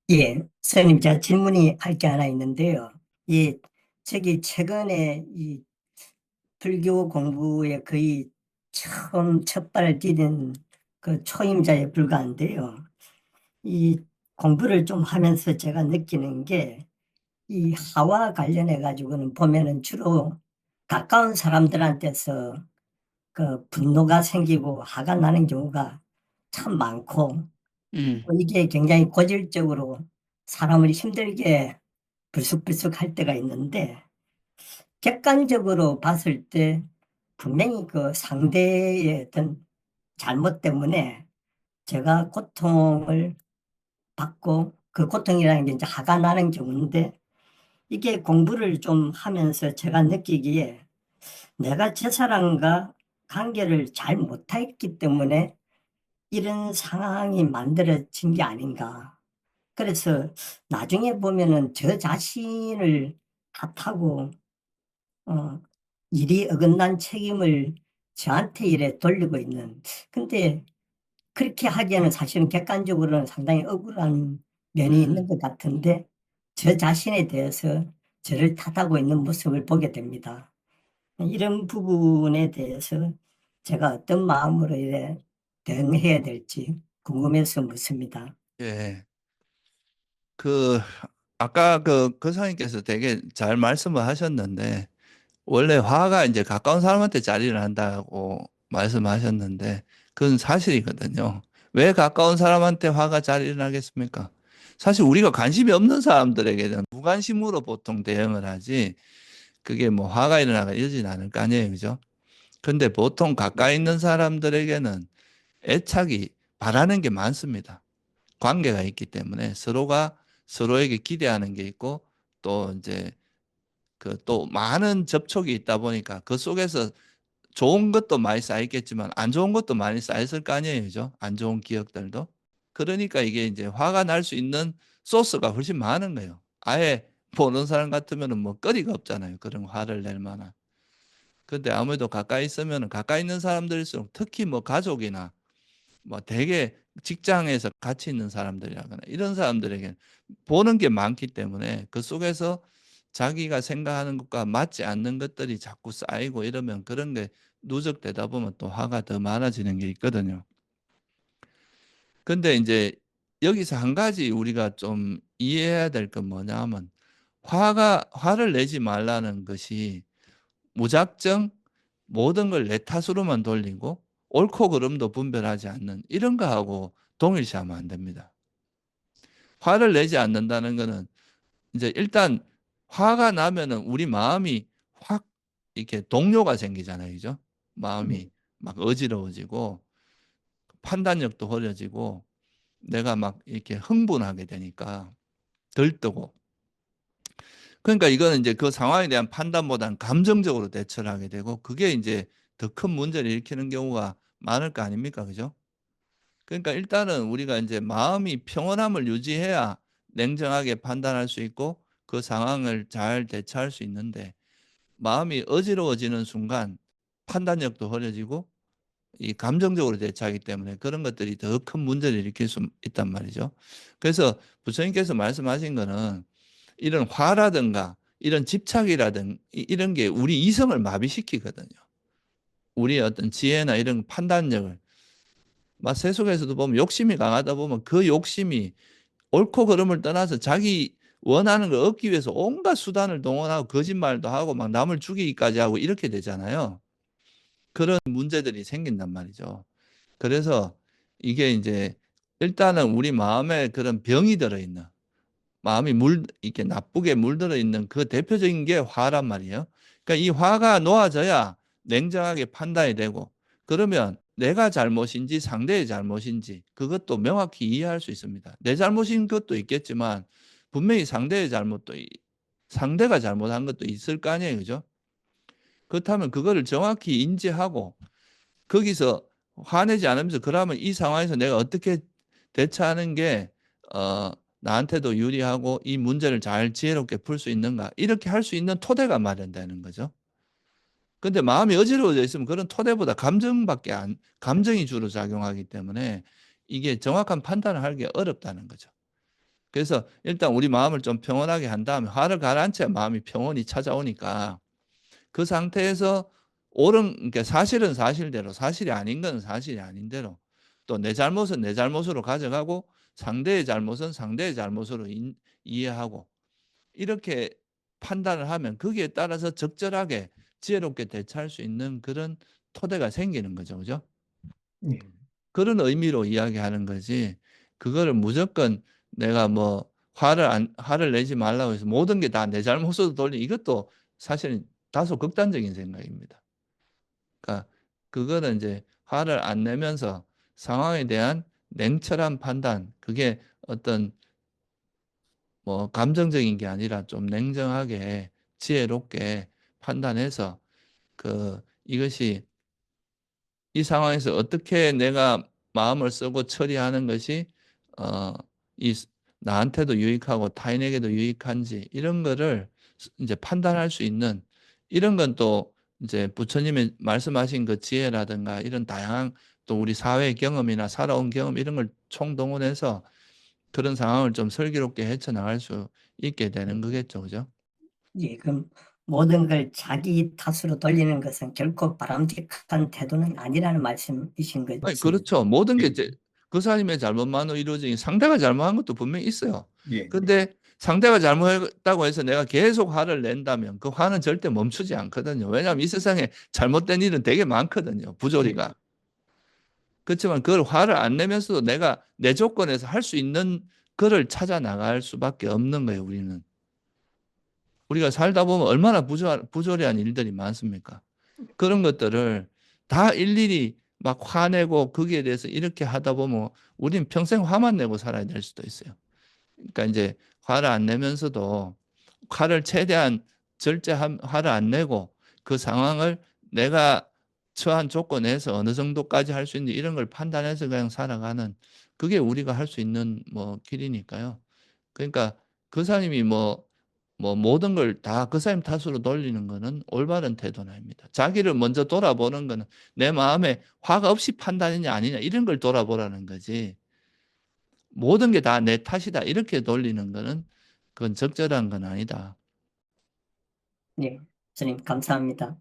예, 선생님, 제가 질문이 할 게 하나 있는데요. 예, 저기 최근에 이 불교 공부에 거의 처음 첫 발을 디딘 그 초임자에 불과한데요. 이 공부를 좀 하면서 제가 느끼는 게 이 화와 관련해 가지고는 보면은 주로 가까운 사람들한테서 그 분노가 생기고 화가 나는 경우가 참 많고, 음, 이게 굉장히 고질적으로 사람을 힘들게 불쑥불쑥 할 때가 있는데, 객관적으로 봤을 때 분명히 그 상대의 어떤 잘못 때문에 제가 고통을 받고, 그 고통이라는 게 이제 화가 나는 경우인데, 이게 공부를 좀 하면서 제가 느끼기에 내가 저 사람과 관계를 잘 못했기 때문에 이런 상황이 만들어진 게 아닌가. 그래서 나중에 보면은 저 자신을 탓하고, 어, 일이 어긋난 책임을 저한테 이래 돌리고 있는. 근데 그렇게 하기에는 사실은 객관적으로는 상당히 억울한 면이 있는 음, 것 같은데, 저 자신에 대해서 저를 탓하고 있는 모습을 보게 됩니다. 이런 부분에 대해서 제가 어떤 마음으로 이래 대응해야 될지 궁금해서 묻습니다. 예. 그, 아까 그 선생님께서 되게 잘 말씀을 하셨는데, 원래 화가 이제 가까운 사람한테 자리를 한다고 말씀하셨는데, 그건 사실이거든요. 왜 가까운 사람한테 화가 자리를 하겠습니까? 사실 우리가 관심이 없는 사람들에게는 무관심으로 보통 대응을 하지, 그게 뭐 화가 일어나가 이러진 않을 거 아니에요. 그죠? 근데 보통 가까이 있는 사람들에게는 애착이 바라는 게 많습니다. 관계가 있기 때문에 서로가 서로에게 기대하는 게 있고 또 이제 그 또 많은 접촉이 있다 보니까 그 속에서 좋은 것도 많이 쌓였겠지만 안 좋은 것도 많이 쌓였을 거 아니에요. 그죠? 안 좋은 기억들도. 그러니까 이게 이제 화가 날 수 있는 소스가 훨씬 많은 거예요. 아예 보는 사람 같으면은 뭐 거리가 없잖아요. 그런 화를 낼 만한. 근데 아무래도 가까이 있으면 가까이 있는 사람들일수록 특히 뭐 가족이나 뭐 되게 직장에서 같이 있는 사람들이라거나 이런 사람들에게 보는 게 많기 때문에 그 속에서 자기가 생각하는 것과 맞지 않는 것들이 자꾸 쌓이고 이러면 그런 게 누적되다 보면 또 화가 더 많아지는 게 있거든요. 근데 이제 여기서 한 가지 우리가 좀 이해해야 될 건 뭐냐 하면 화를 내지 말라는 것이 무작정 모든 걸 내 탓으로만 돌리고 옳고 그름도 분별하지 않는 이런 거하고 동일시하면 안 됩니다. 화를 내지 않는다는 거는 이제 일단 화가 나면은 우리 마음이 확 이렇게 동요가 생기잖아요. 그죠? 마음이 막 어지러워지고 판단력도 흐려지고 내가 막 이렇게 흥분하게 되니까 들뜨고 그러니까 이거는 이제 그 상황에 대한 판단보다는 감정적으로 대처를 하게 되고 그게 이제 더 큰 문제를 일으키는 경우가 많을 거 아닙니까? 그죠? 그러니까 일단은 우리가 이제 마음이 평온함을 유지해야 냉정하게 판단할 수 있고 그 상황을 잘 대처할 수 있는데 마음이 어지러워지는 순간 판단력도 흐려지고 이 감정적으로 대처하기 때문에 그런 것들이 더 큰 문제를 일으킬 수 있단 말이죠. 그래서 부처님께서 말씀하신 거는 이런 화라든가 이런 집착이라든 이런 게 우리 이성을 마비시키거든요. 우리의 어떤 지혜나 이런 판단력을 막 세속에서도 보면 욕심이 강하다 보면 그 욕심이 옳고 그름을 떠나서 자기 원하는 걸 얻기 위해서 온갖 수단을 동원하고 거짓말도 하고 막 남을 죽이기까지 하고 이렇게 되잖아요. 그런 문제들이 생긴단 말이죠. 그래서 이게 이제 일단은 우리 마음에 그런 병이 들어있는 마음이 이렇게 나쁘게 물들어 있는 그 대표적인 게 화란 말이에요. 그러니까 이 화가 놓아져야 냉정하게 판단이 되고 그러면 내가 잘못인지 상대의 잘못인지 그것도 명확히 이해할 수 있습니다. 내 잘못인 것도 있겠지만 분명히 상대의 잘못도 상대가 잘못한 것도 있을 거 아니에요. 그죠? 그렇다면 그거를 정확히 인지하고 거기서 화내지 않으면서 그러면 이 상황에서 내가 어떻게 대처하는 게 어, 나한테도 유리하고 이 문제를 잘 지혜롭게 풀 수 있는가 이렇게 할 수 있는 토대가 마련되는 거죠. 근데 마음이 어지러워져 있으면 그런 토대보다 감정이 주로 작용하기 때문에 이게 정확한 판단을 하기 어렵다는 거죠. 그래서 일단 우리 마음을 좀 평온하게 한 다음에 화를 가라앉혀야 마음이 평온이 찾아오니까 그 상태에서 그러니까 사실은 사실대로, 사실이 아닌 건 사실이 아닌 대로, 또 내 잘못은 내 잘못으로 가져가고 상대의 잘못은 상대의 잘못으로 이해하고 이렇게 판단을 하면 거기에 따라서 적절하게 지혜롭게 대처할 수 있는 그런 토대가 생기는 거죠. 그죠? 예. 그런 의미로 이야기하는 거지. 그거를 무조건 내가 뭐 화를 내지 말라고 해서 모든 게 다 내 잘못으로 돌리 이것도 사실은 다소 극단적인 생각입니다. 그러니까 그거는 이제 화를 안 내면서 상황에 대한 냉철한 판단, 그게 어떤 뭐 감정적인 게 아니라 좀 냉정하게 지혜롭게 판단해서 이것이 이 상황에서 어떻게 내가 마음을 쓰고 처리하는 것이 어, 이 나한테도 유익하고 타인에게도 유익한지 이런 거를 이제 판단할 수 있는 이런 건 또 이제 부처님이 말씀하신 그 지혜라든가 이런 다양한 또 우리 사회의 경험이나 살아온 경험 이런 걸 총동원해서 그런 상황을 좀 슬기롭게 헤쳐나갈 수 있게 되는 거겠죠. 그죠? 예, 그럼 모든 걸 자기 탓으로 돌리는 것은 결코 바람직한 태도는 아니라는 말씀이신 아니, 거지. 그렇죠. 모든 게 예, 이제 그 사람의 잘못만으로 이루어진 상대가 잘못한 것도 분명히 있어요. 예, 근데 상대가 잘못했다고 해서 내가 계속 화를 낸다면 그 화는 절대 멈추지 않거든요. 왜냐하면 이 세상에 잘못된 일은 되게 많거든요. 예, 부조리가. 그렇지만 그걸 화를 안 내면서도 내가 내 조건에서 할 수 있는 거를 찾아 나갈 수밖에 없는 거예요, 우리는. 우리가 살다 보면 얼마나 부조리한 일들이 많습니까? 그런 것들을 다 일일이 막 화내고 거기에 대해서 이렇게 하다 보면 우린 평생 화만 내고 살아야 될 수도 있어요. 그러니까 이제 화를 안 내면서도 화를 최대한 화를 안 내고 그 상황을 내가 처한 조건에서 어느 정도까지 할 수 있는지 이런 걸 판단해서 그냥 살아가는 그게 우리가 할 수 있는 뭐 길이니까요. 그러니까 그 사람이 뭐 모든 걸 다 그 사람 탓으로 돌리는 거는 올바른 태도는 아닙니다. 자기를 먼저 돌아보는 거는 내 마음에 화가 없이 판단이냐 아니냐 이런 걸 돌아보라는 거지. 모든 게 다 내 탓이다 이렇게 돌리는 거는 그건 적절한 건 아니다. 예. 스님, 감사합니다.